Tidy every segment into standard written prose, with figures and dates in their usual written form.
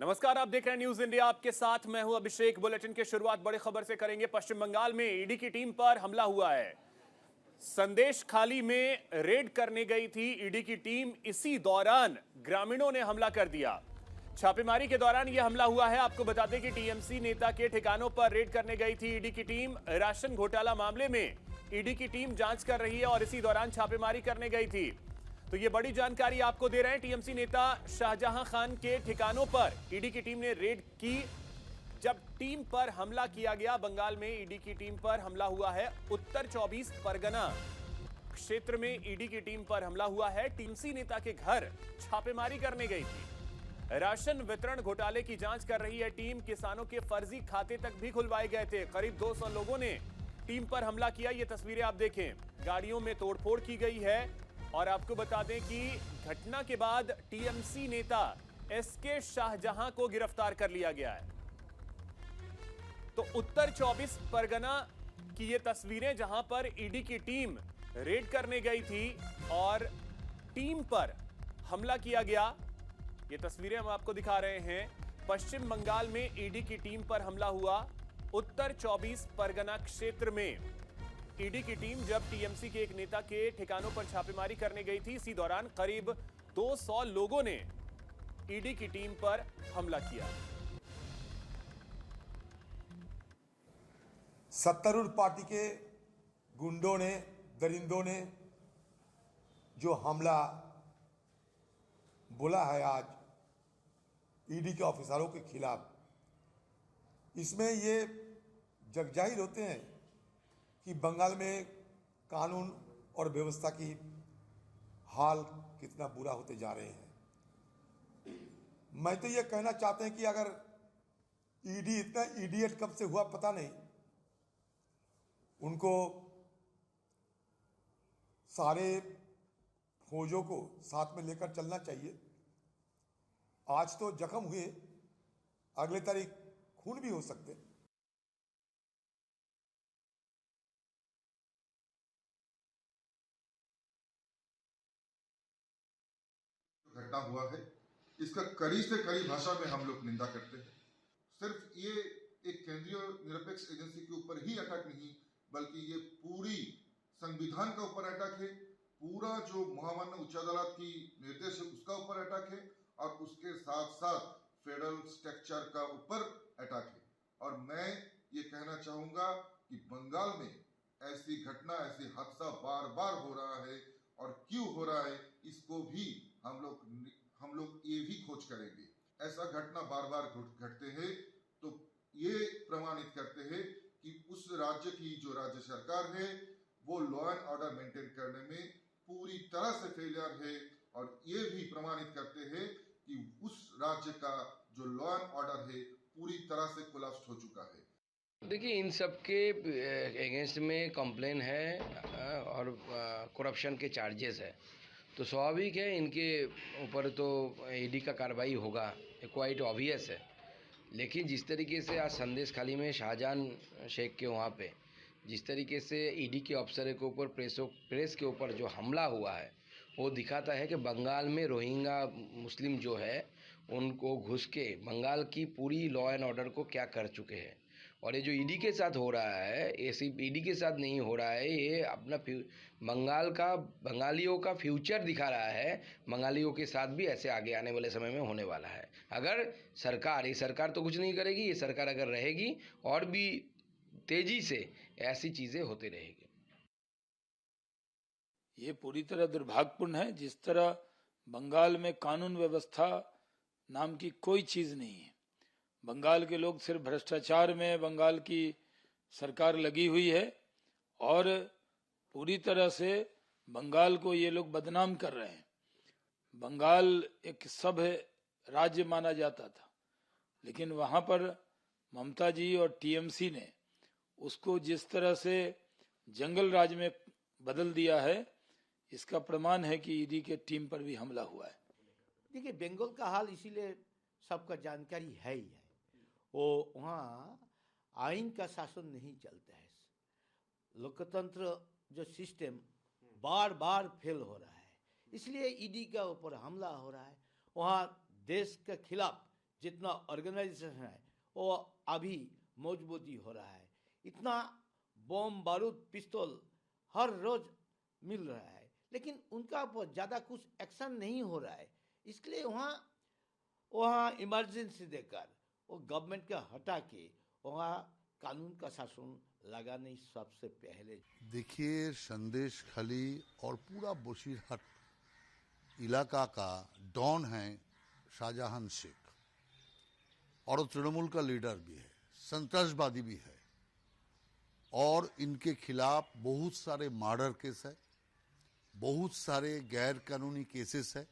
नमस्कार, आप देख रहे हैं न्यूज इंडिया। आपके साथ मैं हूं अभिषेक। बुलेटिन की शुरुआत बड़ी खबर से करेंगे। पश्चिम बंगाल में ईडी की टीम पर हमला हुआ है। संदेश खाली में रेड करने गई थी ईडी की टीम। इसी दौरान ग्रामीणों ने हमला कर दिया। छापेमारी के दौरान यह हमला हुआ है। आपको बता दें कि टीएमसी नेता के ठिकानों पर रेड करने गई थी ईडी की टीम। राशन घोटाला मामले में ईडी की टीम जांच कर रही है और इसी दौरान छापेमारी करने गई थी। तो ये बड़ी जानकारी आपको दे रहे हैं। टीएमसी नेता शाहजहां खान के ठिकानों पर ईडी की टीम ने रेड की। जब टीम पर हमला किया गया, बंगाल में ईडी की टीम पर हमला हुआ है। उत्तर 24 परगना क्षेत्र में ईडी की टीम पर हमला हुआ है। टीएमसी नेता के घर छापेमारी करने गई थी। राशन वितरण घोटाले की जांच कर रही है टीम। किसानों के फर्जी खाते तक भी खुलवाए गए थे। करीब 200 लोगों ने टीम पर हमला किया। ये तस्वीरें आप देखें। गाड़ियों में तोड़फोड़ की गई है। और आपको बता दें कि घटना के बाद टीएमसी नेता एसके शाहजहां को गिरफ्तार कर लिया गया है। तो उत्तर 24 परगना की ये तस्वीरें, जहां पर ईडी की टीम रेड करने गई थी और टीम पर हमला किया गया। ये तस्वीरें हम आपको दिखा रहे हैं। पश्चिम बंगाल में ईडी की टीम पर हमला हुआ। उत्तर 24 परगना क्षेत्र में ईडी की टीम जब टीएमसी के एक नेता के ठिकानों पर छापेमारी करने गई थी, इसी दौरान करीब 200 लोगों ने ईडी की टीम पर हमला किया। सत्तारूढ़ पार्टी के गुंडों ने, दरिंदों ने जो हमला बोला है आज ईडी के ऑफिसरों के खिलाफ, इसमें ये जगजाहिर होते हैं कि बंगाल में कानून और व्यवस्था की हाल कितना बुरा होते जा रहे हैं। मैं तो ये कहना चाहते हैं कि अगर ईडी इतना इडियट कब से हुआ पता नहीं, उनको सारे फौजों को साथ में लेकर चलना चाहिए। आज तो जख्म हुए, अगले तारीख खून भी हो सकते। घटना हुआ है, इसका कड़ी से कड़ी भाषा में हम लोग निंदा करते हैं। सिर्फ ये एक केंद्रीय निरपेक्ष एजेंसी के ऊपर ही अटैक नहीं, बल्कि ये पूरी संविधान का ऊपर अटैक है। पूरा जो महामान्य उच्च अदालत की निर्देश है उसका ऊपर अटैक है और उसके साथ साथ फेडरल स्ट्रक्चर का ऊपर अटैक है। और मैं ये कहना चाहूंगा कि बंगाल में ऐसी घटना, ऐसी हादसा बार बार हो रहा है और क्यों हो रहा है, इसको भी हम लोग ये भी खोज करेंगे। ऐसा घटना बार बार घटते हैं तो ये प्रमाणित करते हैं कि उस राज्य की जो राज्य सरकार है वो लॉ एंड ऑर्डर मेंटेन करने में पूरी तरह से फेलियर है। और ये भी प्रमाणित करते हैं कि उस राज्य का जो लॉ एंड ऑर्डर है पूरी तरह से कोलैप्स हो चुका है। देखिए, इन सब के अगेंस्ट में कंप्लेन है और करप्शन के चार्जेस है, तो स्वाभाविक है इनके ऊपर तो ईडी का कार्रवाई होगा, क्वाइट ऑब्वियस है। लेकिन जिस तरीके से आज संदेश खाली में शाहजहां शेख के वहाँ पे जिस तरीके से ईडी के अफसर के ऊपर प्रेस के ऊपर जो हमला हुआ है, वो दिखाता है कि बंगाल में रोहिंग्या मुस्लिम जो है उनको घुस के बंगाल की पूरी लॉ एंड ऑर्डर को क्या कर चुके हैं। और ये जो ईडी के साथ हो रहा है, ये सिर्फ ईडी के साथ नहीं हो रहा है, ये अपना बंगालियों का फ्यूचर दिखा रहा है। बंगालियों के साथ भी ऐसे आगे आने वाले समय में होने वाला है। अगर ये सरकार तो कुछ नहीं करेगी, ये सरकार अगर रहेगी और भी तेजी से ऐसी चीज़ें होती रहेगी। ये पूरी तरह दुर्भाग्यपूर्ण है। जिस तरह बंगाल में कानून व्यवस्था नाम की कोई चीज नहीं है। बंगाल के लोग सिर्फ भ्रष्टाचार में बंगाल की सरकार लगी हुई है और पूरी तरह से बंगाल को ये लोग बदनाम कर रहे हैं। बंगाल एक सभ्य राज्य माना जाता था, लेकिन वहां पर ममता जी और टीएमसी ने उसको जिस तरह से जंगल राज में बदल दिया है, इसका प्रमाण है कि ईडी के टीम पर भी हमला हुआ है। देखिए, बंगाल का हाल इसीलिए सबका जानकारी है ही है। वो वहाँ आइन का शासन नहीं चलता है। लोकतंत्र जो सिस्टम बार बार फेल हो रहा है, इसलिए ईडी का ऊपर हमला हो रहा है। वहाँ देश के खिलाफ जितना ऑर्गेनाइजेशन है वो अभी मजबूती हो रहा है। इतना बम बारूद पिस्तौल हर रोज मिल रहा है, लेकिन उनका ऊपर ज़्यादा कुछ एक्शन नहीं हो रहा है। इसलिए वहाँ इमरजेंसी देकर वो गवर्नमेंट का हटा के वहाँ कानून का शासन लगाने सबसे पहले। देखिए, संदेश खाली और पूरा बशीरहाट इलाका का डॉन है शाहजहां शेख, और वो तृणमूल का लीडर भी है, संतरासवादी भी है, और इनके खिलाफ बहुत सारे मर्डर केस है, बहुत सारे गैर कानूनी केसेस है,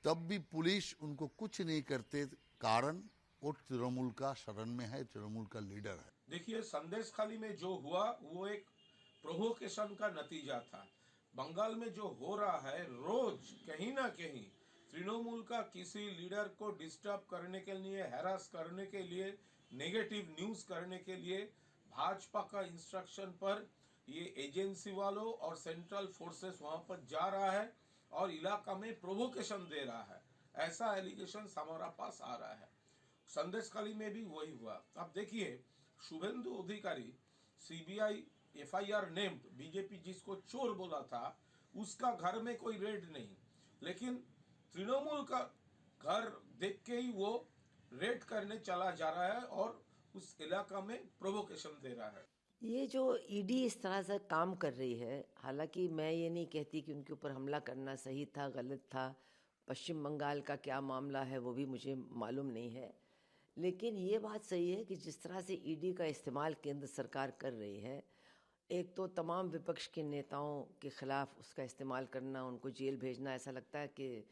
तब भी पुलिस उनको कुछ नहीं करते, कारण वो तृणमूल का शरण में है, तृणमूल का लीडर है। देखिए, संदेश खाली में जो हुआ वो एक प्रोवोकेशन का नतीजा था। बंगाल में जो हो रहा है, रोज कहीं ना कहीं तृणमूल का किसी लीडर को डिस्टर्ब करने के लिए, हैरास करने के लिए, नेगेटिव न्यूज करने के लिए भाजपा का इंस्ट्रक्शन पर ये एजेंसी वालों और सेंट्रल फोर्सेस वहां पर जा रहा है और इलाका में प्रोवोकेशन दे रहा है, ऐसा एलिगेशन हमारा पास आ रहा है। संदेश खाली में भी वही हुआ। अब देखिए, शुभेंदु अधिकारी सीबीआई एफआईआर नेम्ड, बीजेपी जिसको चोर बोला था, उसका घर में कोई रेड नहीं, लेकिन तृणमूल का घर देख के ही वो रेड करने चला जा रहा है और उस इलाका में प्रोवोकेशन दे रहा है। ये जो ईडी इस तरह से काम कर रही है, हालांकि मैं ये नहीं कहती कि उनके ऊपर हमला करना सही था, गलत था। पश्चिम बंगाल का क्या मामला है वो भी मुझे मालूम नहीं है, लेकिन ये बात सही है कि जिस तरह से ईडी का इस्तेमाल केंद्र सरकार कर रही है, एक तो तमाम विपक्ष के नेताओं के खिलाफ उसका इस्तेमाल करना, उनको जेल भेजना, ऐसा लगता है कि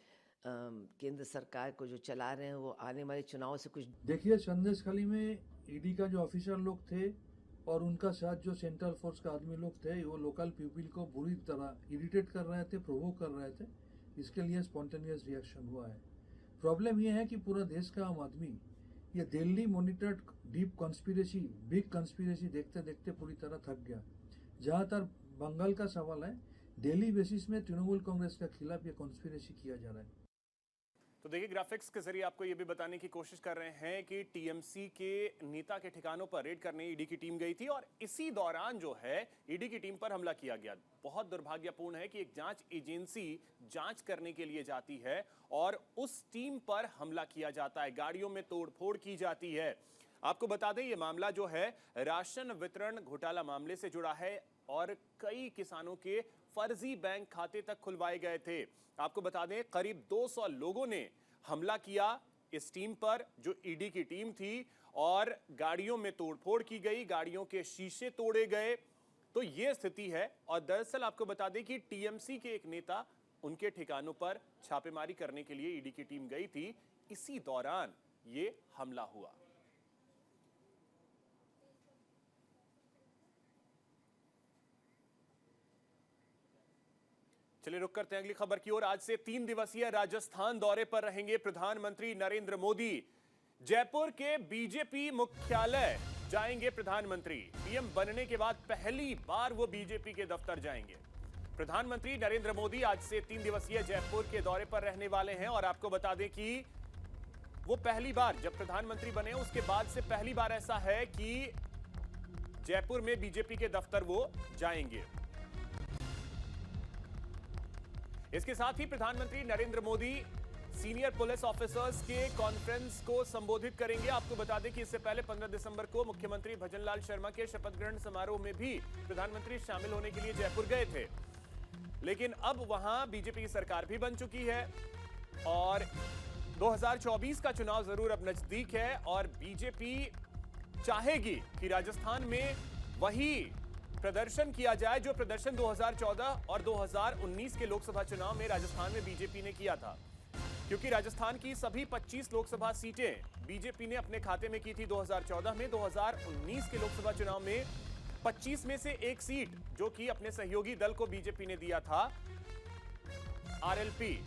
केंद्र सरकार को जो चला रहे हैं वो आने वाले चुनाव से कुछ। देखिए, संदेश खाली में ईडी का जो ऑफिसर लोग थे और उनका साथ जो सेंट्रल फोर्स का आदमी लोग थे, वो लोकल पीपल को बुरी तरह इरिटेट कर रहे थे, प्रोवोक कर रहे थे। इसके लिए स्पॉन्टेनियस रिएक्शन हुआ है। प्रॉब्लम ये है कि पूरा देश का आम आदमी ये Delhi monitored deep conspiracy, big conspiracy देखते देखते पूरी तरह थक गया। जहाँ तक बंगाल का सवाल है, डेली बेसिस में तृणमूल कांग्रेस के खिलाफ ये कॉन्स्पिरेसी किया जा रहा है। तो देखिए, ग्राफिक्स के जरिए आपको ये भी बताने की कोशिश कर रहे हैं कि टीएमसी के नेता के ठिकानों पर रेड करने ईडी की टीम गई थी और इसी दौरान जो है ईडी की टीम पर हमला किया गया। बहुत दुर्भाग्यपूर्ण है कि एक जांच एजेंसी जांच करने के लिए जाती है और उस टीम पर हमला किया जाता है, गाड़ियों में तोड़फोड़ की जाती है। आपको बता दें, ये मामला जो है राशन वितरण घोटाला मामले से जुड़ा है और कई किसानों के फर्जी बैंक खाते तक खुलवाए गए थे। आपको बता दें, करीब 200 लोगों ने हमला किया इस टीम पर जो ईडी की टीम थी और गाड़ियों में तोड़फोड़ की गई, गाड़ियों के शीशे तोड़े गए। तो ये स्थिति है और दरअसल आपको बता दें कि टीएमसी के एक नेता, उनके ठिकानों पर छापेमारी करने के लिए ईडी की टीम गई थी। इसी दौरान ये हमला हुआ। चलिए रुक करते हैं अगली खबर की ओर। आज से 3 दिवसीय राजस्थान दौरे पर रहेंगे प्रधानमंत्री नरेंद्र मोदी। जयपुर के बीजेपी मुख्यालय जाएंगे प्रधानमंत्री। पीएम बनने के बाद पहली बार वो बीजेपी के दफ्तर जाएंगे। प्रधानमंत्री नरेंद्र मोदी आज से 3 दिवसीय जयपुर के दौरे पर रहने वाले हैं और आपको बता दें कि वो पहली बार जब प्रधानमंत्री बने उसके बाद से पहली बार ऐसा है कि जयपुर में बीजेपी के दफ्तर वो जाएंगे। इसके साथ ही प्रधानमंत्री Narendra Modi senior police officers के कॉन्फ्रेंस को संबोधित करेंगे। आपको बता दें कि इससे पहले 15 दिसंबर को मुख्यमंत्री भजनलाल शर्मा के शपथ ग्रहण समारोह में भी प्रधानमंत्री शामिल होने के लिए जयपुर गए थे, लेकिन अब वहां बीजेपी की सरकार भी बन चुकी है और 2024 का चुनाव जरूर अब नजदीक है और बीजेपी चाहेगी कि राजस्थान में वही प्रदर्शन किया जाए जो प्रदर्शन 2014 और 2019 के लोकसभा चुनाव में राजस्थान में बीजेपी ने किया था, क्योंकि राजस्थान की सभी 25 लोकसभा सीटें बीजेपी ने अपने खाते में की थी 2014 में। 2019 के लोकसभा चुनाव में 25 में से एक सीट जो कि अपने सहयोगी दल को बीजेपी ने दिया था, आरएलपी,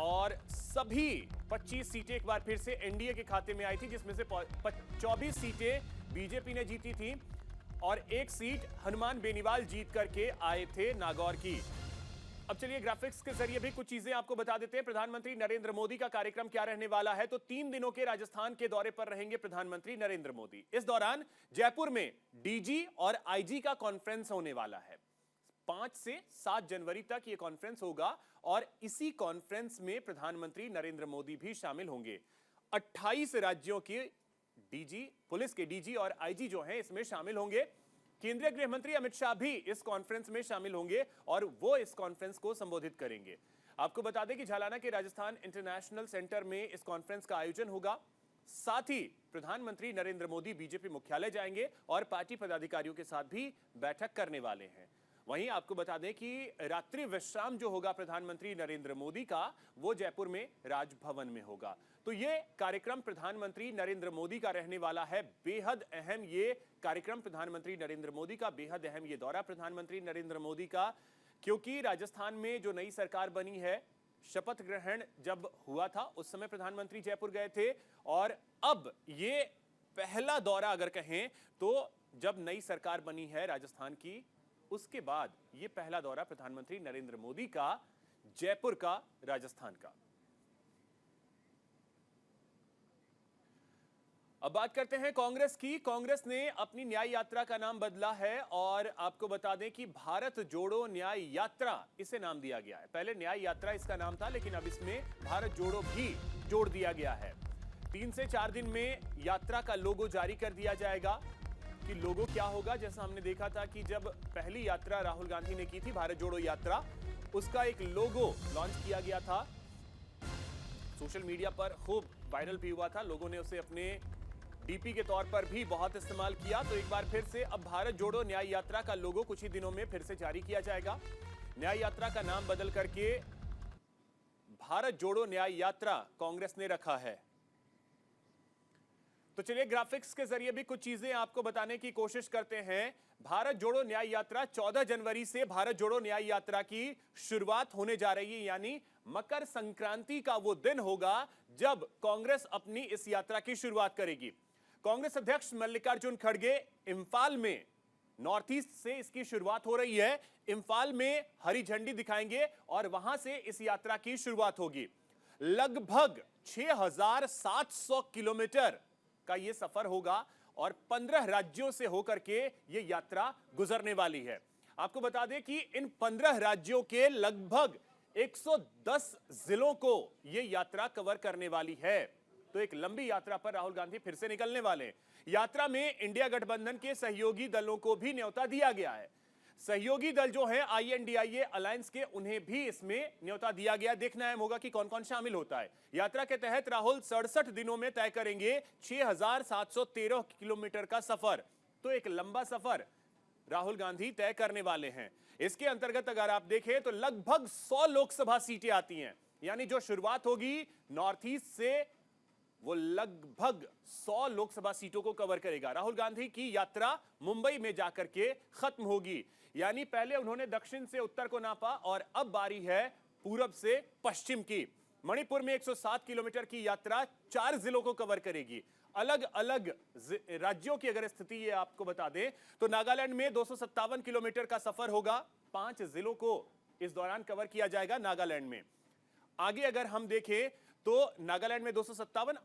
और सभी 25 सीटें एक बार फिर से एनडीए के खाते में आई थी, जिसमें से 24 सीटें बीजेपी ने जीती थी और एक सीट हनुमान बेनीवाल जीत करके आए थे नागौर की। अब चलिए ग्राफिक्स के जरिए भी कुछ चीजें आपको बता देते हैं। प्रधानमंत्री नरेंद्र मोदी का कार्यक्रम क्या रहने वाला है, तो 3 दिनों के राजस्थान के दौरे पर रहेंगे प्रधानमंत्री नरेंद्र मोदी। इस दौरान जयपुर में डीजी और आईजी का कॉन्फ्रेंस होने वाला है। 5 से 7 जनवरी तक यह कॉन्फ्रेंस होगा और इसी कॉन्फ्रेंस में प्रधानमंत्री नरेंद्र मोदी भी शामिल होंगे। 28 राज्यों के डीजी, पुलिस के डीजी और आईजी जो हैं इसमें शामिल होंगे। केंद्रीय गृह मंत्री अमित शाह भी इस कॉन्फ्रेंस में शामिल होंगे और वो इस कॉन्फ्रेंस को संबोधित करेंगे। आपको बता दें कि झालाना के राजस्थान इंटरनेशनल सेंटर में इस कॉन्फ्रेंस का आयोजन होगा। साथ ही प्रधानमंत्री नरेंद्र मोदी बीजेपी मुख्यालय जाएंगे और पार्टी पदाधिकारियों के साथ भी बैठक करने वाले हैं। वहीं आपको बता दें कि रात्रि विश्राम जो होगा प्रधानमंत्री नरेंद्र मोदी का, वो जयपुर में राजभवन में होगा। तो ये कार्यक्रम प्रधानमंत्री नरेंद्र मोदी का रहने वाला है, बेहद अहम ये कार्यक्रम प्रधानमंत्री नरेंद्र मोदी का, बेहद अहम ये दौरा प्रधानमंत्री नरेंद्र मोदी का, क्योंकि राजस्थान में जो नई सरकार बनी है, शपथ ग्रहण जब हुआ था उस समय प्रधानमंत्री जयपुर गए थे और अब ये पहला दौरा अगर कहें तो जब नई सरकार बनी है राजस्थान की, उसके बाद ये पहला दौरा प्रधानमंत्री नरेंद्र मोदी का जयपुर का, राजस्थान का। अब बात करते हैं कांग्रेस की। कांग्रेस ने अपनी न्याय यात्रा का नाम बदला है और आपको बता दें कि भारत जोड़ो न्याय यात्रा इसे नाम दिया गया है। पहले न्याय यात्रा इसका नाम था, लेकिन अब इसमें भारत जोड़ो भी जोड़ दिया गया है। 3 से 4 दिन में यात्रा का लोगो जारी कर दिया जाएगा कि लोगो क्या होगा। जैसा हमने देखा था कि जब पहली यात्रा राहुल गांधी ने की थी, भारत जोड़ो यात्रा, उसका एक लोगो लॉन्च किया गया था, सोशल मीडिया पर खूब वायरल भी हुआ था, लोगों ने उसे अपने डीपी के तौर पर भी बहुत इस्तेमाल किया। तो एक बार फिर से अब भारत जोड़ो न्याय यात्रा का लोगो कुछ ही दिनों में फिर से जारी किया जाएगा। न्याय यात्रा का नाम बदल करके भारत जोड़ो न्याय यात्रा कांग्रेस ने रखा है। तो चलिए ग्राफिक्स के जरिए भी कुछ चीजें आपको बताने की कोशिश करते हैं। भारत जोड़ो न्याय यात्रा 14 जनवरी से भारत जोड़ो न्याय यात्रा की शुरुआत होने जा रही है, यानी मकर संक्रांति का वो दिन होगा जब कांग्रेस अपनी इस यात्रा की शुरुआत करेगी। कांग्रेस अध्यक्ष मल्लिकार्जुन खड़गे इंफाल में, नॉर्थ ईस्ट से इसकी शुरुआत हो रही है, इंफाल में हरी झंडी दिखाएंगे और वहां से इस यात्रा की शुरुआत होगी। लगभग 6700 किलोमीटर का यह सफर होगा और 15 राज्यों से होकर के यह यात्रा गुजरने वाली है। आपको बता दें कि इन 15 राज्यों के लगभग 110 जिलों को यह यात्रा कवर करने वाली है। तो एक लंबी यात्रा पर राहुल गांधी फिर से निकलने वाले हैं। यात्रा में इंडिया गठबंधन के सहयोगी दलों को भी न्योता दिया गया है। सहयोगी दल जो है INDIA अलायंस के, उन्हें भी इसमें न्योता दिया गया। देखना अहम होगा कि कौन कौन शामिल होता है। यात्रा के तहत राहुल 67 दिनों में तय करेंगे 6713 किलोमीटर का सफर। तो एक लंबा सफर राहुल गांधी तय करने वाले हैं। इसके अंतर्गत अगर आप देखें तो लगभग 100 लोकसभा सीटें आती हैं, यानी जो शुरुआत होगी नॉर्थ ईस्ट से वो लगभग 100 लोकसभा सीटों को कवर करेगा। राहुल गांधी की यात्रा मुंबई में जाकर के खत्म होगी, यानी पहले उन्होंने दक्षिण से उत्तर को नापा और अब बारी है पूरब से पश्चिम की। मणिपुर में 107 किलोमीटर की यात्रा 4 जिलों को कवर करेगी। अलग अलग राज्यों की अगर स्थिति ये आपको बता दें तो नागालैंड में 257 किलोमीटर का सफर होगा, 5 जिलों को इस दौरान कवर किया जाएगा नागालैंड में। आगे अगर हम देखें तो नागालैंड में 257,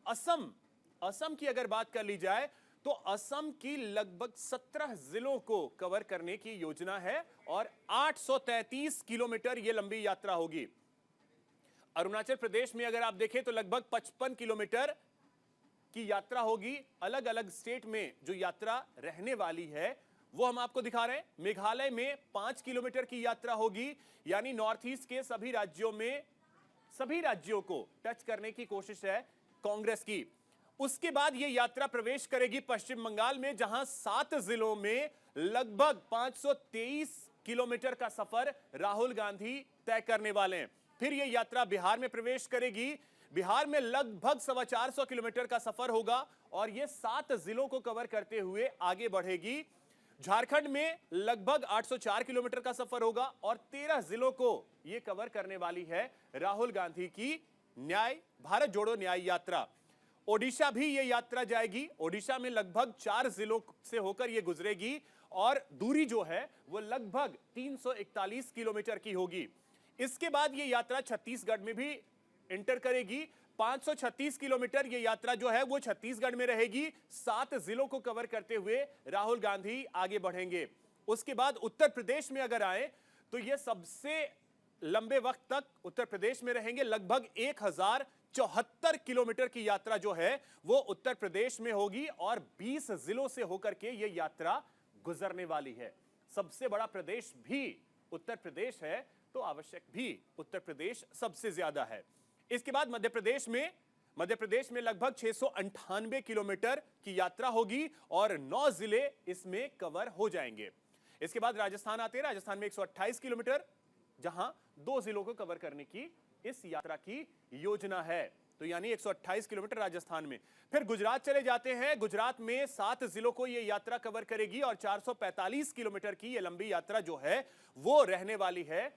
असम की अगर बात कर ली जाए तो असम की लगभग 17 जिलों को कवर करने की योजना है और 833 किलोमीटर यह लंबी यात्रा होगी। अरुणाचल प्रदेश में अगर आप देखें तो लगभग 55 किलोमीटर की यात्रा होगी। अलग अलग स्टेट में जो यात्रा रहने वाली है वो हम आपको दिखा रहे हैं। मेघालय में 5 किलोमीटर की यात्रा होगी, यानी नॉर्थ ईस्ट के सभी राज्यों में, सभी राज्यों को टच करने की कोशिश है कांग्रेस की। उसके बाद यह यात्रा प्रवेश करेगी पश्चिम बंगाल में, जहां 7 जिलों में लगभग 523 किलोमीटर का सफर राहुल गांधी तय करने वाले हैं। फिर यह यात्रा बिहार में प्रवेश करेगी। बिहार में लगभग 425 किलोमीटर का सफर होगा और यह 7 जिलों को कवर करते हुए आगे बढ़ेगी। झारखंड में लगभग 804 किलोमीटर का सफर होगा और 13 जिलों को यह कवर करने वाली है राहुल गांधी की भारत जोड़ो न्याय यात्रा। ओडिशा भी यह यात्रा जाएगी। ओडिशा में लगभग 4 जिलों से होकर यह गुजरेगी और दूरी जो है वो लगभग 341 किलोमीटर की होगी। इसके बाद ये यात्रा छत्तीसगढ़ में भी इंटर करेगी। 536 किलोमीटर ये यात्रा जो है वो छत्तीसगढ़ में रहेगी। 7 जिलों को कवर करते हुए राहुल गांधी आगे बढ़ेंगे। उसके बाद उत्तर प्रदेश में अगर आए तो ये सबसे लंबे वक्त तक उत्तर प्रदेश में रहेंगे। लगभग 1074 किलोमीटर की यात्रा जो है वो उत्तर प्रदेश में होगी और 20 जिलों से होकर के ये यात्रा गुजरने वाली है। सबसे बड़ा प्रदेश भी उत्तर प्रदेश है तो आवश्यक भी उत्तर प्रदेश सबसे ज्यादा है। इसके बाद मध्य प्रदेश में लगभग 698 किलोमीटर की यात्रा होगी और 9 जिले इसमें कवर हो जाएंगे। इसके बाद राजस्थान आते हैं। राजस्थान में 128 किलोमीटर, जहां 2 जिलों को कवर करने की इस यात्रा की योजना है। तो यानी 128 किलोमीटर राजस्थान में। फिर गुजरात चले जाते हैं। गुजरात में 7 जिलों को यह यात्रा कवर करेगी और 445 किलोमीटर की यह लंबी यात्रा जो है वो रहने वाली है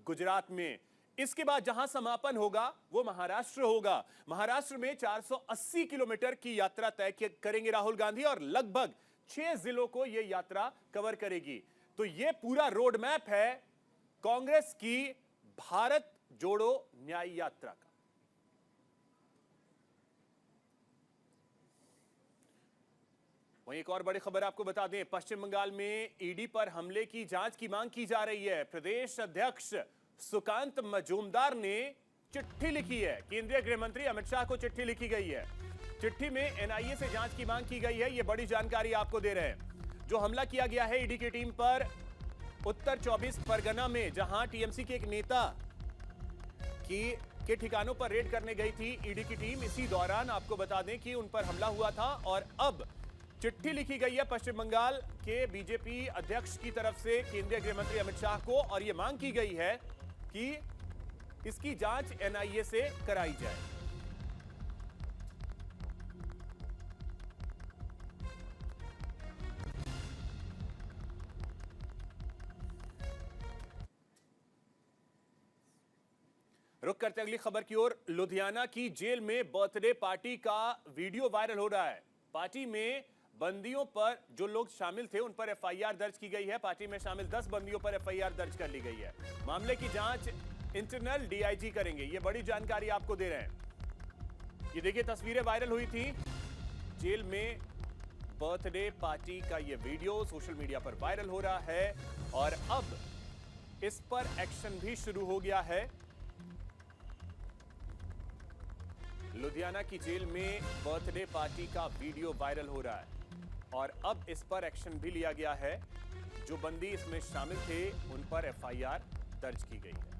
गुजरात में। इसके बाद जहां समापन होगा वो महाराष्ट्र होगा। महाराष्ट्र में 480 किलोमीटर की यात्रा तय करेंगे राहुल गांधी और लगभग 6 जिलों को यह यात्रा कवर करेगी। तो यह पूरा रोड मैप है कांग्रेस की भारत जोड़ो न्याय यात्रा का। वहीं एक और बड़ी खबर आपको बता दें, पश्चिम बंगाल में ईडी पर हमले की जांच की मांग की जा रही है। प्रदेश अध्यक्ष सुकांत मजूमदार ने चिट्ठी लिखी है। केंद्रीय गृह मंत्री अमित शाह को चिट्ठी लिखी गई है। चिट्ठी में एनआईए से जांच की मांग की गई है। यह बड़ी जानकारी आपको दे रहे हैं। जो हमला किया गया है ईडी की टीम पर उत्तर 24 परगना में, जहां टीएमसी के एक नेता के ठिकानों पर रेड करने गई थी ईडी की टीम। इसी दौरान आपको बता दें कि उन पर हमला हुआ था और अब चिट्ठी लिखी गई है पश्चिम बंगाल के बीजेपी अध्यक्ष की तरफ से केंद्रीय गृह मंत्री अमित शाह को और यह मांग की गई है कि इसकी जांच एनआईए से कराई जाए। रुक करते अगली खबर की ओर। लुधियाना की जेल में बर्थडे पार्टी का वीडियो वायरल हो रहा है। पार्टी में बंदियों पर जो लोग शामिल थे उन पर एफआईआर दर्ज की गई है। पार्टी में शामिल 10 बंदियों पर एफआईआर दर्ज कर ली गई है। मामले की जांच इंटरनल डीआईजी करेंगे। ये बड़ी जानकारी आपको दे रहे हैं। ये देखिए तस्वीरें वायरल हुई थी। जेल में बर्थडे पार्टी का ये वीडियो सोशल मीडिया पर वायरल हो रहा है और अब इस पर एक्शन भी शुरू हो गया है। लुधियाना की जेल में बर्थडे पार्टी का वीडियो वायरल हो रहा है और अब इस पर एक्शन भी लिया गया है। जो बंदी इसमें शामिल थे उन पर एफआईआर दर्ज की गई है।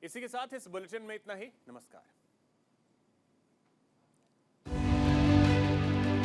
इसी के साथ इस बुलेटिन में इतना ही। नमस्कार।